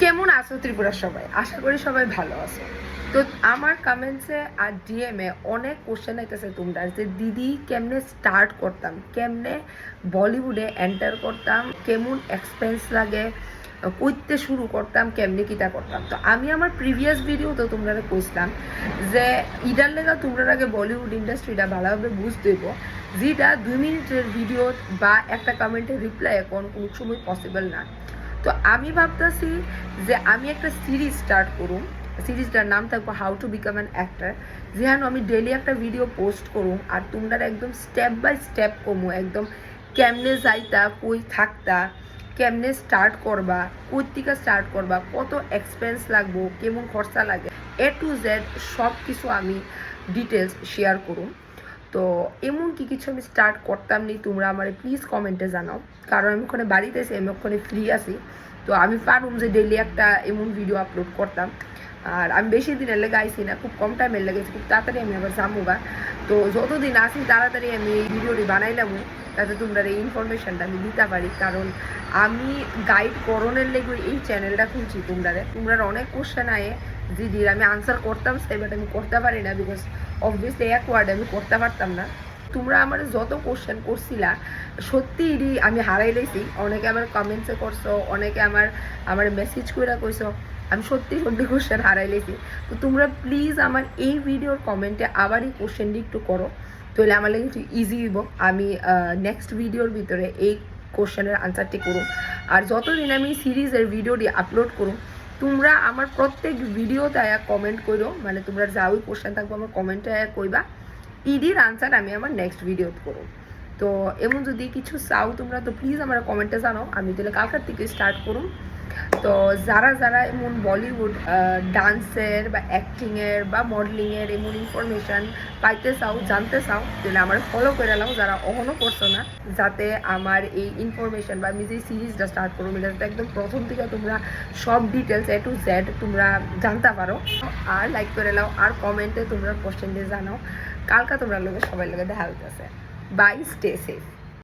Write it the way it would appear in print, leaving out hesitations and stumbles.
কেমন আছো ত্রিপুরা সবাই? আশা করি সবাই ভালো আছো। তো আমার কমেন্টসে আর ডিএমে অনেক কোশ্চেন আইতেছে তোমরা যে দিদি কেমনে স্টার্ট করতাম, কেমনে বলিউডে এন্টার করতাম, কেমন এক্সপেন্স লাগে, কইতে শুরু করতাম, কেমনে কিতা করতাম। তো আমি আমার প্রিভিয়াস ভিডিও তো তোমরা কইছিলাম যে ইডার লেগা তোমরা আগে বলিউড ইন্ডাস্ট্রিটা ভালোভাবে বুঝতে হইব, যেটা 2 মিনিটের ভিডিও বা একটা কমেন্টের রিপ্লাই এখন কোনো সময় পসিবল না। তো আমি ভাবতেছি যে আমি একটা সিরিজ স্টার্ট করুম। সিরিজটার নাম থাকবো how to become an actor, যেহেতু আমি ডেলি একটা ভিডিও পোস্ট করুম আর তোমরা একদম স্টেপ বাই স্টেপ কমু, একদম কেমনে যাইতা, কই থাকতা, কেমনে স্টার্ট করবা, কই থেকে স্টার্ট করবা, কত এক্সপেন্স লাগবো, কেমন খরচা লাগে, A to Z সব কিছু আমি ডিটেলস শেয়ার করুম। তো এমন কি কিছু আমি স্টার্ট করতাম নি, তোমরা আমার প্লিজ কমেন্টে জানাও, কারণ আমি ওখানে বাড়িতে আছি, আমি ওখানে ফ্রি আছি। তো আমি পারুম যে ডেলি একটা এমন ভিডিও আপলোড করতাম। আর আমি বেশি দিনের লেগে আইসি না, খুব কম টাইমের লেগেছি, খুব তাড়াতাড়ি আমি আবার যামুগা। তো যতদিন আসি তাড়াতাড়ি আমি এই ভিডিওটি বানাইলাম, যাতে তোমরা এই ইনফরমেশনটা আমি দিতে পারি। কারণ আমি গাইড করণের লেগে এই চ্যানেলটা খুলছি। তোমরা অনেক কোশ্চেন আয়ে দিদির আমি আনসার করতাম সে, বাট আমি করতে পারি না, বিকজ অবভিয়াসলি এক ওয়ার্ড আমি করতে পারতাম না। তোমরা আমার যত কোশ্চেন করছিলা সত্যি আমি হারাই লেছি। অনেকে আমার কমেন্টসে করছো, অনেকে আমার মেসেজ করে কইছো, আমি সত্যি কোশ্চেন হারাই লেছি। তো তোমরা প্লিজ আমার এই ভিডিওর কমেন্টে আবার এই কোশ্চেনটি একটু করো, তাহলে আমার লাগে একটু ইজি হইব। আমি নেক্সট ভিডিওর ভিতরে এই কোশ্চেনের আনসারটি করুন। আর যতদিন আমি সিরিজের ভিডিওটি আপলোড করুন, তোমরা আমার প্রত্যেক ভিডিওতে কমেন্ট করো, মানে তোমরা যা ওই কোশ্চেন থাকবো আমার কমেন্টে কইবা, ইডির আনসার আমি আমার নেক্সট ভিডিও করো। তো এমন যদি কিছু চাও তোমরা, তো প্লিজ আমার কমেন্টে জানাও, আমি তাহলে কালকার থেকে স্টার্ট করুন। তো যারা এমন বলিউড ডান্সের বা অ্যাক্টিংয়ের বা মডেলিংয়ের এমন ইনফরমেশান পাইতে চাও, জানতে চাও, তাহলে আমার ফলো করে নাও, যারা অহনো করছো না, যাতে আমার এই ইনফরমেশান বা আমি যে সিরিজটা স্টার্ট করবো এটা যাতে একদম প্রথম থেকে তোমরা সব ডিটেলস A to Z তোমরা জানতে পারো। আর লাইক করে নাও, আর কমেন্টে তোমরা কোশ্চেন দিয়ে জানাও। কালকা তোমরা লোকের সবাই লোকে দেখা হইতেছে। Bye, stay safe.